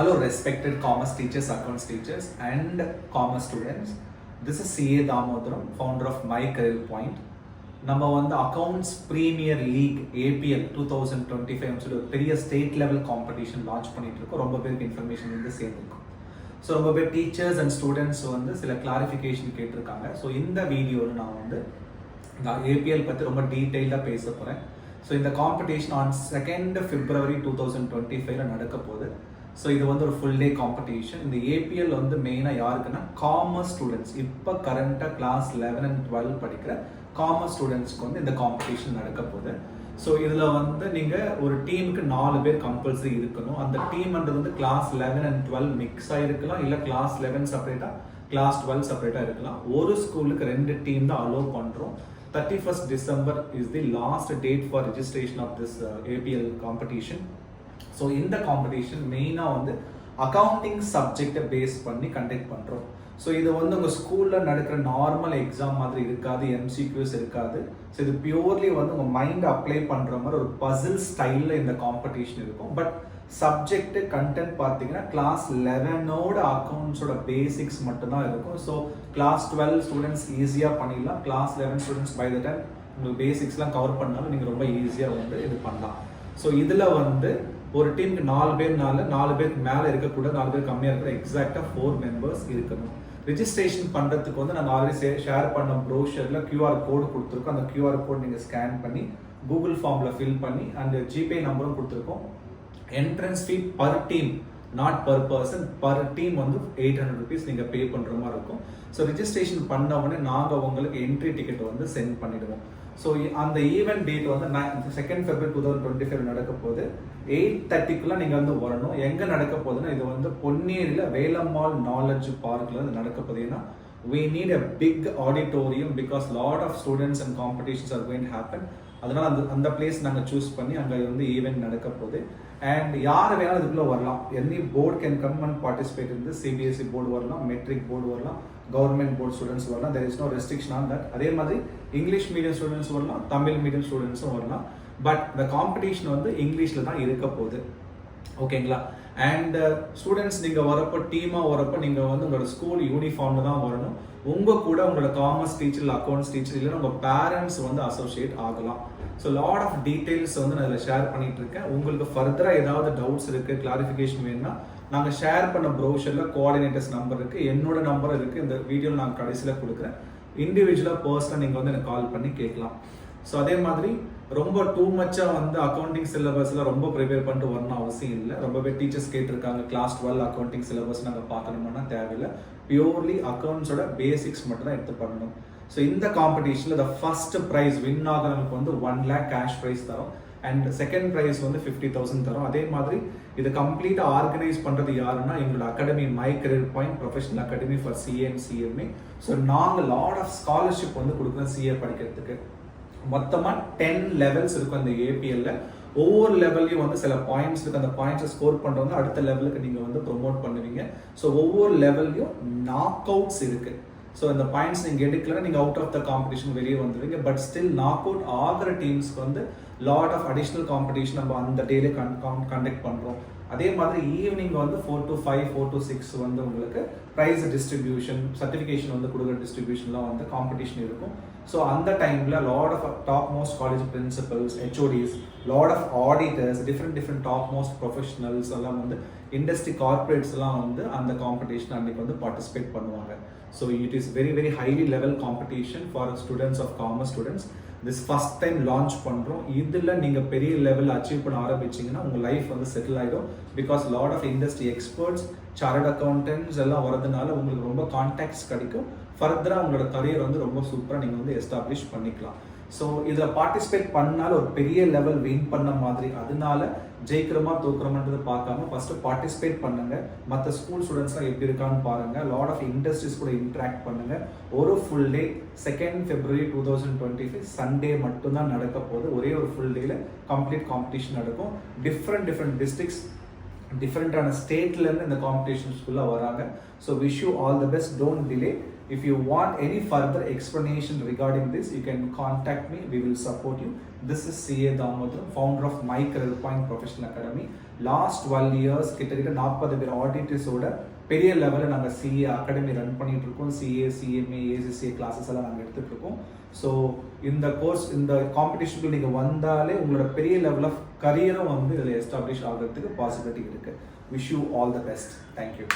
Hello, respected commerce teachers, accounts teachers, and commerce students. This is CA Damodaram, founder of My Career Point. நம்ம வந்து accounts premier league APL 2025 சொல்லி ஒரு பெரிய state level competition launch பண்ணிட்டு இருக்கோம். ரொம்ப பேருக்கு இன்ஃபர்மேஷன் வந்து சேர்ந்துருக்கும். ஸோ ரொம்ப பேர் டீச்சர்ஸ் அண்ட் ஸ்டூடெண்ட்ஸ் வந்து சில கிளாரிஃபிகேஷன் கேட்டிருக்காங்க. ஸோ இந்த வீடியோவில் நான் வந்து ஏபிஎல் பற்றி ரொம்ப டீட்டெயிலாக பேச போகிறேன். ஸோ இந்த காம்படிஷன் ஆன் 2nd February 2025 நடக்க போகுது. ஸோ இது வந்து ஒரு ஃபுல் டே காம்படிஷன். இந்த ஏபிஎல் வந்து மெயினாக யாருக்குன்னா காமர்ஸ் ஸ்டூடெண்ட்ஸ், இப்போ கரண்ட்டாக கிளாஸ் 11 and 12 படிக்கிற காமர்ஸ் ஸ்டூடெண்ட்ஸ்க்கு வந்து இந்த காம்படிஷன் நடக்க போகுது. ஸோ இதில் வந்து நீங்கள் ஒரு டீமுக்கு 4 பேர் கம்பல்சரி இருக்கணும். அந்த டீம்ன்றது வந்து கிளாஸ் 11 and 12 மிக்ஸ் ஆகிருக்கலாம், இல்லை கிளாஸ் 11 செப்பரேட்டாக கிளாஸ் 12 செப்பரேட்டாக இருக்கலாம். ஒரு ஸ்கூலுக்கு 2 டீம் தான் அலோவ் பண்ணுறோம். 31st December is the last date for registration of this APL competition. So இந்த காம்படிஷன் மெயினாக வந்து அக்கௌண்டிங் சப்ஜெக்டை பேஸ் பண்ணி கண்டக்ட் பண்ணுறோம். ஸோ இது வந்து உங்கள் ஸ்கூலில் நடக்கிற நார்மல் எக்ஸாம் மாதிரி இருக்காது, எம்சிக்யூஸ் இருக்காது. ஸோ இது பியூர்லி வந்து உங்கள் மைண்டை அப்ளை பண்ணுற மாதிரி ஒரு பசில் ஸ்டைலில் இந்த காம்படிஷன் இருக்கும். பட் சப்ஜெக்ட் கண்டென்ட் பார்த்தீங்கன்னா கிளாஸ் 11ஓட அக்கௌண்ட்ஸோட பேசிக்ஸ் மட்டும்தான் இருக்கும். ஸோ கிளாஸ் 12 ஸ்டூடெண்ட்ஸ் ஈஸியாக பண்ணிடலாம். Class 11 students by the time உங்களுக்கு பேசிக்ஸ்லாம் கவர் பண்ணாலும் நீங்கள் ரொம்ப ஈஸியாக வந்து இது பண்ணலாம். ஸோ இதில் வந்து ஒரு டீமுக்கு 4 பேர்னால 4 பேருக்கு மேலே இருக்கக்கூடாது, 4 பேர் கம்மியாக இருக்கிற எக்ஸாக்டாக 4 மெம்பர்ஸ் இருக்கணும். ரிஜிஸ்ட்ரேஷன் பண்ணுறதுக்கு வந்து நாங்கள் ஆல்ரெடி ஷேர் பண்ண ப்ரோஷரில் QR கோடு கொடுத்துருக்கோம். அந்த QR கோட் நீங்கள் ஸ்கேன் பண்ணி கூகுள் ஃபார்மில் ஃபில் பண்ணி அந்த ஜிபே நம்பரும் கொடுத்துருக்கோம். Entrance fee per team, not per person, per team வந்து 800 rupees நீங்கள் பே பண்ணுற மாதிரி இருக்கும். ஸோ ரிஜிஸ்ட்ரேஷன் பண்ண உடனே நாங்கள் உங்களுக்கு என்ட்ரி டிக்கெட் வந்து சென்ட் பண்ணிவிடுவோம். ஸோ அந்த ஈவெண்ட் டேட் வந்து 2nd February 2025 நடக்க போகுது. 8:30 நீங்கள் வந்து வரணும். எங்கே நடக்க போகுதுன்னா இது வந்து பொன்னேரியில் வேலம்மாள் நாலேஜ் பார்க்கில் வந்து நடக்க போகுது. ஏன்னா we need a big auditorium because lot of students and competitions are going to happen. அதனால அந்த பிளேஸ் நாங்கள் சூஸ் பண்ணி அங்கே வந்து ஈவெண்ட் நடக்க போகுது. அண்ட் யார் வேணாலும் இதுக்குள்ளே வரலாம். Any board can come and participate in this. CBSE board வரலாம், மெட்ரிக் போர்டு வரலாம், கவர்மெண்ட் போர்ட் ஸ்டூடெண்ட்ஸ் வரலாம். There is no restriction on that. அதே மாதிரி இங்கிலீஷ் மீடியம் ஸ்டூடெண்ட்ஸ் வரலாம், தமிழ் மீடியம் ஸ்டூடெண்ட்ஸும் வரலாம். பட் இந்த காம்படிஷன் வந்து இங்கிலீஷில் தான் இருக்க போகுது. ஓகேங்களா? அண்ட் ஸ்டூடெண்ட்ஸ் நீங்கள் வரப்போ, டீமாக வரப்போ நீங்கள் வந்து உங்களோட ஸ்கூல் யூனிஃபார்மில் தான் வரணும். உங்கள் கூட உங்களோட காமர்ஸ் டீச்சர், அக்கௌண்ட்ஸ் டீச்சர், இல்லைன்னா உங்கள் பேரண்ட்ஸ் வந்து அசோசியேட் ஆகலாம். ஸோ லாட் ஆஃப் டீட்டெயில்ஸ் வந்து நான் இதில் ஷேர் பண்ணிட்டு இருக்கேன். உங்களுக்கு ஃபர்தராக ஏதாவது டவுட்ஸ் இருக்குது, கிளாரிஃபிகேஷன் வேணும்னா நாங்கள் ஷேர் பண்ண ப்ரோஷரில் கோஆர்டினேட்டர்ஸ் நம்பர் இருக்குது, என்னோட நம்பர் இருக்குது. இந்த வீடியோவில் நான் கடைசியில் கொடுக்குறேன். இண்டிவிஜுவலாக பர்சனலாக நீங்கள் வந்து எனக்கு கால் பண்ணி கேட்கலாம். ஸோ அதே மாதிரி ரொம்ப டூ மச்சாக வந்து அக்கௌண்டிங் சிலபஸில் ரொம்ப ப்ரிப்பேர் பண்ணிட்டு வரணும் அவசியம் இல்லை. ரொம்ப பேர் டீச்சர்ஸ் கேட்டிருக்காங்க கிளாஸ் 12 அக்கௌண்டிங் சிலபஸ் நாங்கள் பார்க்கணும்னா தேவையில்லை. பியூர்லி அக்கௌண்ட்ஸோட பேசிக்ஸ் மட்டும் தான் எடுத்து பண்ணணும். ஸோ இந்த காம்படிஷனில் ஃபர்ஸ்ட் ப்ரைஸ் வின் ஆகிறவங்களுக்கு வந்து 1 lakh கேஷ் ப்ரைஸ் தரோம். அண்ட் செகண்ட் ப்ரைஸ் வந்து 50,000 தரும். அதே மாதிரி இது கம்ப்ளீட்டாக ஆர்கனைஸ் பண்ணுறது யாருன்னா எங்களோட academy my career point professional academy for CA and CMA. So நாங்கள் லாட் ஆஃப் ஸ்காலர்ஷிப் வந்து கொடுக்குறோம் சிஏ படிக்கிறதுக்கு. மொத்தமாக 10 லெவல்ஸ் இருக்கும் இந்த ஏபிஎல்ல. ஒவ்வொரு லெவல்லையும் வந்து சில பாயிண்ட்ஸ் இருக்கு. அந்த பாயிண்ட்ஸை ஸ்கோர் பண்ணுறவங்க அடுத்த லெவலுக்கு நீங்கள் வந்து ப்ரொமோட் பண்ணுவீங்க. ஸோ ஒவ்வொரு லெவல்லையும் நாக் அவுட்ஸ் இருக்கு. ஸோ இந்த பாயிண்ட்ஸ் நீங்கள் எடுக்கலன்னா நீங்கள் அவுட் ஆஃப் த காம்படிஷன் வெளியே வந்துடுவீங்க. பட் ஸ்டில் நாக் அவுட் ஆகிற டீம்ஸ்க்கு வந்து லாட் ஆஃப் அடிஷ்னல் காம்படிஷன் நம்ம அந்த டேலே கண்டக்ட் பண்ணுறோம். அதே மாதிரி ஈவினிங் வந்து 4 to 5, 4 to 6 வந்து உங்களுக்கு ப்ரைஸ் டிஸ்ட்ரிபியூஷன், சர்டிஃபிகேஷன் வந்து கொடுக்குற டிஸ்ட்ரிபியூஷன்லாம் வந்து காம்படிஷன் இருக்கும். ஸோ அந்த டைமில் lot of top most college principals, HODs, lot of auditors, different top most professionals எல்லாம் வந்து இண்டஸ்ட்ரி கார்பரேட்ஸ் எல்லாம் வந்து அந்த காம்படிஷன் அன்னைக்கு வந்து பார்ட்டிசிபேட் பண்ணுவாங்க. So it is very highly level competition for students of commerce students. This first time launch பண்ணுறோம். இதில் நீங்கள் பெரிய லெவல் அச்சீவ் பண்ண ஆரம்பிச்சிங்கன்னா உங்கள் லைஃப் வந்து செட்டில் ஆகிடும். Because lot of industry experts, chart accountants எல்லாம் வரதுனால உங்களுக்கு ரொம்ப கான்டாக்ட்ஸ் கிடைக்கும். ஃபர்தராக உங்களோட கரியர் வந்து ரொம்ப சூப்பராக நீங்கள் வந்து எஸ்டாப்ளிஷ் பண்ணிக்கலாம். ஸோ இதில் பார்ட்டிசிபேட் பண்ணால் ஒரு பெரிய லெவல் வின் பண்ண மாதிரி. அதனால ஜெயிக்கிறோமா தோக்குறோமான்றது பார்க்காம ஃபர்ஸ்ட் பார்ட்டிசிபேட் பண்ணுங்க. மற்ற ஸ்கூல் ஸ்டூடெண்ட்ஸ்லாம் எப்படி இருக்கான்னு பாருங்க. லாட் ஆஃப் இண்டஸ்ட்ரீஸ் கூட இன்ட்ராக்ட் பண்ணுங்க. ஒரு full day 2nd February 2025 Sunday மட்டும்தான் நடக்க போகுது. ஒரே ஒரு ஃபுல் டேல கம்ப்ளீட் காம்படிஷன் நடக்கும். டிஃப்ரெண்ட் டிஸ்ட்ரிக்ட்ஸ், டிஃப்ரெண்டான ஸ்டேட்லேருந்து இந்த காம்படிஷன்ஸ்குள்ளே வராங்க. So wish you all the best. Don't delay. If you want any further explanation regarding this, you can contact me. We will support you. This is CA Damodaram, founder of My Career Point Professional Academy. Last 12 years கிட்டத்தட்ட 40 பேர் ஆடிட்டர்ஸோட பெரிய லெவலில் நாங்கள் CA academy run பண்ணிட்டு இருக்கோம். CA, CMA, ACCA classes எல்லாம் நாங்கள் எடுத்துகிட்டு இருக்கோம். ஸோ இந்த கோர்ஸ், இந்த காம்படிஷனுக்கு நீங்கள் வந்தாலே உங்களோட பெரிய லெவல் ஆஃப் கரியரும் வந்து இதில் எஸ்டாப்ளிஷ் ஆகிறதுக்கு பாசிபிலிட்டி இருக்குது. Wish you all the best. Thank you.